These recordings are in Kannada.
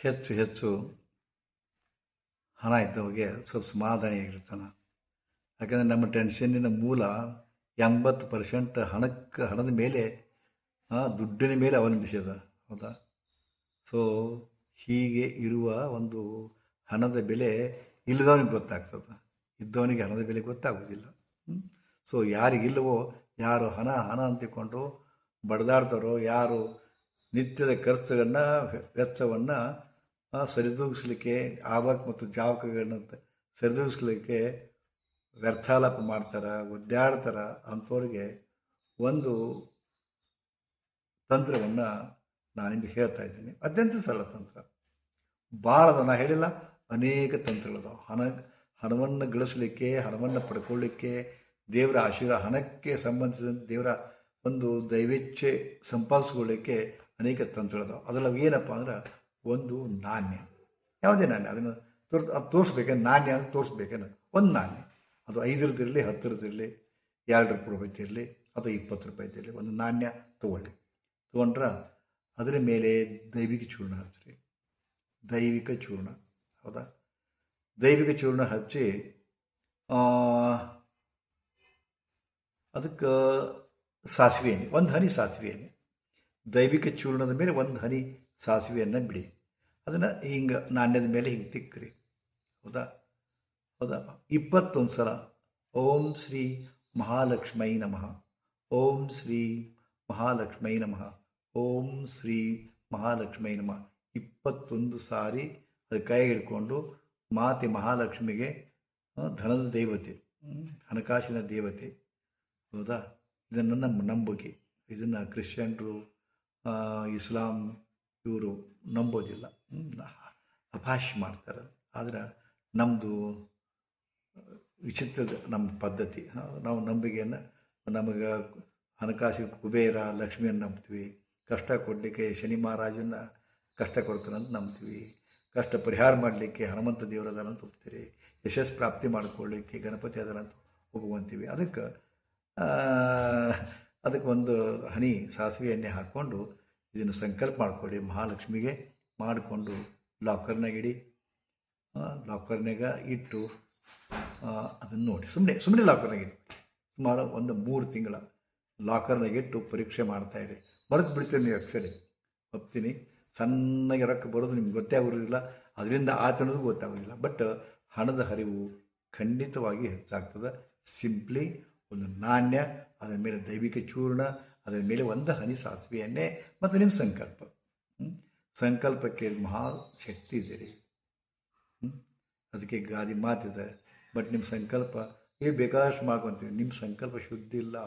ಹೆಚ್ಚು ಹೆಚ್ಚು ಹಣ ಇದ್ದವರಿಗೆ ಸ್ವಲ್ಪ ಸಮಾಧಾನಿಯಾಗಿರ್ತಾನೆ. ಯಾಕಂದರೆ ನಮ್ಮ ಟೆನ್ಷನ್ನಿನ ಮೂಲ 80% ಹಣದ ಮೇಲೆ, ದುಡ್ಡಿನ ಮೇಲೆ ಅವಲಂಬಿಸಿದ. ಹೌದಾ? ಸೊ ಹೀಗೆ ಇರುವ ಒಂದು ಹಣದ ಬೆಲೆ ಇಲ್ಲದವನಿಗೆ ಗೊತ್ತಾಗ್ತದೆ, ಇದ್ದವನಿಗೆ ಹಣದ ಬೆಲೆ ಗೊತ್ತಾಗೋದಿಲ್ಲ. ಸೊ ಯಾರಿಗಿಲ್ಲವೋ, ಯಾರು ಹಣ ಹಣ ಅಂತಿಕೊಂಡು ಬಡ್ದಾಡ್ತಾರೋ, ಯಾರು ನಿತ್ಯದ ಖರ್ಚುಗಳನ್ನು ವೆಚ್ಚವನ್ನು ಸರಿದೂಗಿಸ್ಲಿಕ್ಕೆ, ಆವಕ್ ಮತ್ತು ಜಾವಕಗಳನ್ನ ಸರಿದೂಗಿಸ್ಲಿಕ್ಕೆ ವ್ಯರ್ಥಾಲಾಪ ಮಾಡ್ತಾರೆ, ಒದ್ದಾಡ್ತಾರೆ, ಅಂಥವ್ರಿಗೆ ಒಂದು ತಂತ್ರವನ್ನು ನಾನು ನಿಮಗೆ ಹೇಳ್ತಾ ಇದ್ದೀನಿ. ಅತ್ಯಂತ ಸರಳ ತಂತ್ರ. ಭಾಳ ನಾ ಹೇಳಿಲ್ಲ, ಅನೇಕ ತಂತ್ರಗಳಿದಾವೆ. ಹಣವನ್ನು ಗಳಿಸಲಿಕ್ಕೆ, ಹಣವನ್ನು ಪಡ್ಕೊಳ್ಳಿಕ್ಕೆ, ದೇವರ ಆಶೀರ್ವಾದ, ಹಣಕ್ಕೆ ಸಂಬಂಧಿಸಿದಂತೆ ದೇವರ ಒಂದು ದೈವೇಚ್ಛೆ ಸಂಪಾದಿಸ್ಕೊಳ್ಳಿಕ್ಕೆ ಅನೇಕ ತಂತ್ರಗಳಿದಾವೆ. ಅದರಲ್ಲಿ ಏನಪ್ಪ ಅಂದ್ರೆ, ಒಂದು ನಾಣ್ಯ. ಯಾವುದೇ ನಾಣ್ಯ, ಅದನ್ನು ತೋರಿಸ್ಬೇಕಂದ್ರೆ, ನಾಣ್ಯ ಅಂತ ತೋರಿಸ್ಬೇಕಂದ್ರೆ ಒಂದು ನಾಣ್ಯ, ಅದು 5 10 2 ರೂಪಾಯಿ ಅಥವಾ 20 ರೂಪಾಯಿ ಒಂದು ನಾಣ್ಯ ತೊಗೊಂಡ್ರೆ ಅದರ ಮೇಲೆ ದೈವಿಕ ಚೂರ್ಣ ಹಚ್ಚಿರಿ. ದೈವಿಕ ಚೂರ್ಣ, ಹೌದಾ? ದೈವಿಕ ಚೂರ್ಣ ಹಚ್ಚಿ ಅದಕ್ಕೆ ಸಾಸಿವೆ ಎಣ್ಣೆ, ಒಂದು ಹನಿ ಸಾಸಿವೆ ಎಣ್ಣೆ, ದೈವಿಕ ಚೂರ್ಣದ ಮೇಲೆ ಒಂದು ಹನಿ ಸಾಸಿವೆಯನ್ನು ಬಿಡಿ. ಅದನ್ನು ಹಿಂಗೆ ನಾಣ್ಯದ ಮೇಲೆ ಹಿಂಗೆ ತಿಕ್ಕ್ರಿ. ಹೌದಾ? 21 ಸಲ ಓಂ ಶ್ರೀ ಮಹಾಲಕ್ಷ್ಮೈ ನಮಃ, ಓಂ ಶ್ರೀ ಮಹಾಲಕ್ಷ್ಮೈ ನಮಃ, ಓಂ ಶ್ರೀ ಮಹಾಲಕ್ಷ್ಮೈ ನಮಃ 21 ಸಾರಿ ಅದು ಕೈ ಹಿಡ್ಕೊಂಡು ಮಾತೆ ಮಹಾಲಕ್ಷ್ಮಿಗೆ, ಧನದ ದೇವತೆ, ಹಣಕಾಸಿನ ದೇವತೆ, ಹೌದಾ? ಇದನ್ನು ನಮ್ಮ ನಂಬಿಕೆ. ಇದನ್ನು ಕ್ರಿಶ್ಚಿಯನ್ರು, ಇಸ್ಲಾಂ ಇವರು ನಂಬೋದಿಲ್ಲ, ಅಪಹಾಸ್ಯ ಮಾಡ್ತಾರೆ. ಆದರೆ ನಮ್ಮದು ವಿಚಿತ್ರದ ನಮ್ಮ ಪದ್ಧತಿ. ನಾವು ನಂಬಿಕೆಯನ್ನು, ನಮಗೆ ಹಣಕಾಸಿನ ಕುಬೇರ ಲಕ್ಷ್ಮಿಯನ್ನು ನಂಬ್ತೀವಿ, ಕಷ್ಟ ಕೊಡಲಿಕ್ಕೆ ಶನಿ ಮಹಾರಾಜನ ಕಷ್ಟ ಕೊಡ್ತಾನಂತ ನಂಬ್ತೀವಿ, ಕಷ್ಟ ಪರಿಹಾರ ಮಾಡಲಿಕ್ಕೆ ಹನುಮಂತ ದೇವರದಾನಂತ ಒಪ್ತೀರಿ, ಯಶಸ್ಸು ಪ್ರಾಪ್ತಿ ಮಾಡಿಕೊಳ್ಳಿಕ್ಕೆ ಗಣಪತಿ ಅದರಂತ ಹೋಗುವಂತೀವಿ. ಅದಕ್ಕೆ ಒಂದು ಹನಿ ಸಾಸಿವೆ ಎಣ್ಣೆ ಹಾಕ್ಕೊಂಡು ಇದನ್ನು ಸಂಕಲ್ಪ ಮಾಡಿಕೊಳ್ಳಿ, ಮಹಾಲಕ್ಷ್ಮಿಗೆ ಮಾಡಿಕೊಂಡು ಲಾಕರ್ನಾಗ ಇಡಿ. ಲಾಕರ್ನಾಗ ಇಟ್ಟು ಅದನ್ನು ನೋಡಿ, ಸುಮ್ಮನೆ ಲಾಕರ್ನಾಗ ಇಟ್ಟು ಸುಮಾರು ಒಂದು 3 ತಿಂಗಳ ಲಾಕರ್ನಾಗ ಇಟ್ಟು ಪರೀಕ್ಷೆ ಮಾಡ್ತಾಯಿರಿ. ಮರೆತು ಬಿಡ್ತೀರಿ ನೀವು. ಆ್ಯಕ್ಚುಲಿ ಒಪ್ತೀನಿ, ಸಣ್ಣಗೆ ರೊಕ್ಕ ಬರೋದು ನಿಮ್ಗೆ ಗೊತ್ತೇ ಆಗೋದಿಲ್ಲ, ಅದರಿಂದ ಆತನದು ಗೊತ್ತಾಗೋದಿಲ್ಲ. ಬಟ್ ಹಣದ ಹರಿವು ಖಂಡಿತವಾಗಿ ಹೆಚ್ಚಾಗ್ತದೆ. ಸಿಂಪ್ಲಿ ಒಂದು ನಾಣ್ಯ, ಅದರ ಮೇಲೆ ದೈವಿಕ ಚೂರ್ಣ, ಅದರ ಮೇಲೆ ಒಂದು ಹನಿ ಸಾಸಿವೆ ಎಣ್ಣೆ ಮತ್ತು ನಿಮ್ಮ ಸಂಕಲ್ಪ. ಸಂಕಲ್ಪಕ್ಕೆ ಮಹಾಶಕ್ತಿ ಇದೆ ರೀ. ಅದಕ್ಕೆ ಗಾದಿ ಮಾತಿದೆ. ಬಟ್ ನಿಮ್ಮ ಸಂಕಲ್ಪ ಬೇಕಾದಷ್ಟು ಮಾಡ್ಕೊತೀವಿ, ನಿಮ್ಮ ಸಂಕಲ್ಪ ಶುದ್ಧ ಇಲ್ಲ.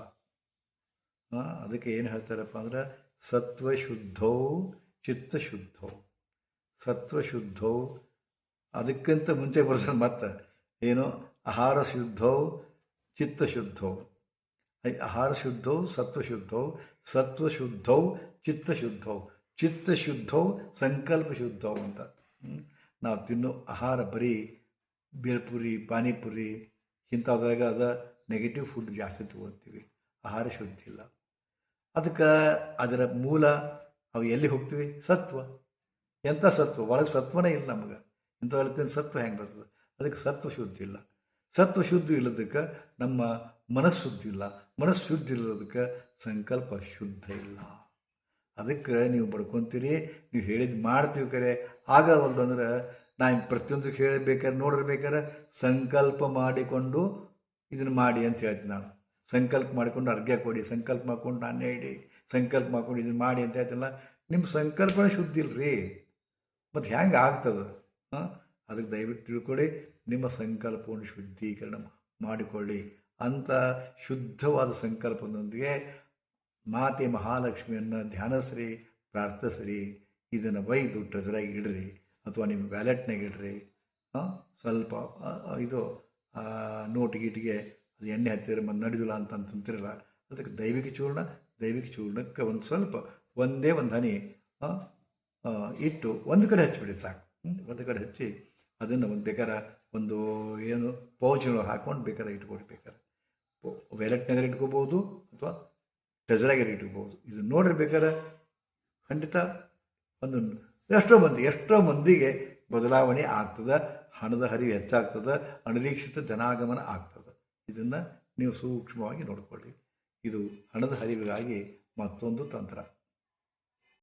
ಅದಕ್ಕೆ ಏನು ಹೇಳ್ತಾರಪ್ಪ ಅಂದ್ರೆ, ಸತ್ವಶುದ್ಧೌ ಚಿತ್ತಶುದ್ಧೌ. ಸತ್ವಶುದ್ಧೌ, ಅದಕ್ಕಿಂತ ಮುಂಚೆ ಬರ್ತಾರೆ ಮತ್ತೆ ಏನು, ಆಹಾರ ಶುದ್ಧೌ ಚಿತ್ತಶುದ್ಧೌ. ಆಹಾರ ಶುದ್ಧೌ ಸತ್ವಶುದ್ಧೌ, ಸತ್ವಶುದ್ಧೌ ಚಿತ್ತಶುದ್ಧೌ, ಚಿತ್ತಶುದ್ಧೌ ಸಂಕಲ್ಪ ಶುದ್ಧೌ ಅಂತ. ನಾವು ತಿನ್ನೋ ಆಹಾರ ಬರೀ ಬೇಲ್ಪುರಿ, ಪಾನಿಪುರಿ ಇಂಥದ್ರಾಗ ನೆಗೆಟಿವ್ ಫುಡ್ ಜಾಸ್ತಿ ತೊಗೊತೀವಿ, ಆಹಾರ ಶುದ್ಧ ಇಲ್ಲ. ಅದಕ್ಕೆ ಅದರ ಮೂಲ ಅವು ಎಲ್ಲಿ ಹೋಗ್ತೀವಿ? ಸತ್ವ. ಎಂಥ ಸತ್ವ? ಒಳಗೆ ಸತ್ವನೇ ಇಲ್ಲ ನಮಗೆ. ಇಂಥವೆಲ್ಲ ತಿಂದು ಸತ್ವ ಹೆಂಗೆ ಬರ್ತದೆ? ಅದಕ್ಕೆ ಸತ್ವ ಶುದ್ಧ ಇಲ್ಲ. ಸತ್ವ ಶುದ್ಧ ಇಲ್ಲದಕ್ಕೆ ನಮ್ಮ ಮನಸ್ಸು ಶುದ್ಧ ಇಲ್ಲ. ಮನಸ್ಸು ಶುದ್ಧ ಇಲ್ಲದಕ್ಕೆ ಸಂಕಲ್ಪ ಶುದ್ಧ ಇಲ್ಲ. ಅದಕ್ಕೆ ನೀವು ಬಡ್ಕೊತೀರಿ, ನೀವು ಹೇಳಿದ್ದು ಮಾಡ್ತೀವಿ ಕರೆ ಆಗವಲ್ದು ಅಂದ್ರೆ, ನಾನು ಪ್ರತಿಯೊಂದು ಹೇಳಬೇಕಾದ್ರೆ ನೋಡಿರ್ಬೇಕಾದ್ರೆ ಸಂಕಲ್ಪ ಮಾಡಿಕೊಂಡು ಇದನ್ನು ಮಾಡಿ ಅಂತ ಹೇಳ್ತೀನಿ ನಾನು. ಸಂಕಲ್ಪ ಮಾಡಿಕೊಂಡು ಅರ್ಘ್ಯ ಕೊಡಿ, ಸಂಕಲ್ಪ ಮಾಡ್ಕೊಂಡು ನಾಣ್ಯ ಇಡಿ, ಸಂಕಲ್ಪ ಮಾಡ್ಕೊಂಡು ಇದನ್ನು ಮಾಡಿ ಅಂತ ಹೇಳ್ತಿಲ್ಲ. ನಿಮ್ಮ ಸಂಕಲ್ಪನೇ ಶುದ್ಧ ಇಲ್ಲರಿ, ಮತ್ತು ಹೆಂಗೆ ಆಗ್ತದೆ? ಅದಕ್ಕೆ ದಯವಿಟ್ಟು ತಿಳ್ಕೊಳ್ಳಿ, ನಿಮ್ಮ ಸಂಕಲ್ಪವನ್ನು ಶುದ್ಧೀಕರಣ ಮಾಡಿಕೊಳ್ಳಿ. ಅಂಥ ಶುದ್ಧವಾದ ಸಂಕಲ್ಪದೊಂದಿಗೆ ಮಾತೆ ಮಹಾಲಕ್ಷ್ಮಿಯನ್ನು ಧ್ಯಾನಿಸ್ರಿ, ಪ್ರಾರ್ಥಿಸ್ರಿ. ಇದನ್ನು ಒಯ್ದು ಟ್ರೆಜರಾಗಿ ಇಡ್ರಿ ಅಥವಾ ನಿಮ್ಮ ವ್ಯಾಲೆಟ್ನಾಗ ಇಡ್ರಿ. ಸ್ವಲ್ಪ ಇದು ನೋಟ್ ಗೀಟಿಗೆ ಅದು ಎಣ್ಣೆ ಹತ್ತಿರ ಮತ್ತು ನಡೆದಿಲ್ಲ ಅಂತಂತಿರಲ್ಲ, ಅದಕ್ಕೆ ದೈವಿಕ ಚೂರ್ಣಕ್ಕೆ ಒಂದು ಸ್ವಲ್ಪ ಒಂದೇ ಒಂದು ಹನಿ ಇಟ್ಟು ಒಂದು ಕಡೆ ಹಚ್ಚಿಬಿಡಿ ಸಾಕು. ಒಂದು ಕಡೆ ಹಚ್ಚಿ ಅದನ್ನು ಒಂದು ಬೇಕಾರೆ ಒಂದು ಏನು ಪೌಚ್ಗಳು ಹಾಕ್ಕೊಂಡು ಬೇಕಾದ್ರೆ ಇಟ್ಕೊಡಿ. ಬೇಕಾದ್ರೆ ವ್ಯಾಲೆಟ್ನಾಗ ಇಟ್ಕೋಬೋದು ಅಥವಾ ಟ್ರೆಜರಾಗಿ ಇಟ್ಕೋಬೋದು. ಇದು ನೋಡಿರ್ಬೇಕಾದ್ರೆ ಖಂಡಿತ ಒಂದು ಎಷ್ಟೋ ಮಂದಿಗೆ ಬದಲಾವಣೆ ಆಗ್ತದೆ, ಹಣದ ಹರಿವು ಹೆಚ್ಚಾಗ್ತದೆ, ಅನಿರೀಕ್ಷಿತ ಧನಾಗಮನ ಆಗ್ತದೆ. ಇದನ್ನು ನೀವು ಸೂಕ್ಷ್ಮವಾಗಿ ನೋಡಿಕೊಳ್ಳಿ. ಇದು ಹಣದ ಹರಿವಿಗಾಗಿ ಮತ್ತೊಂದು ತಂತ್ರ.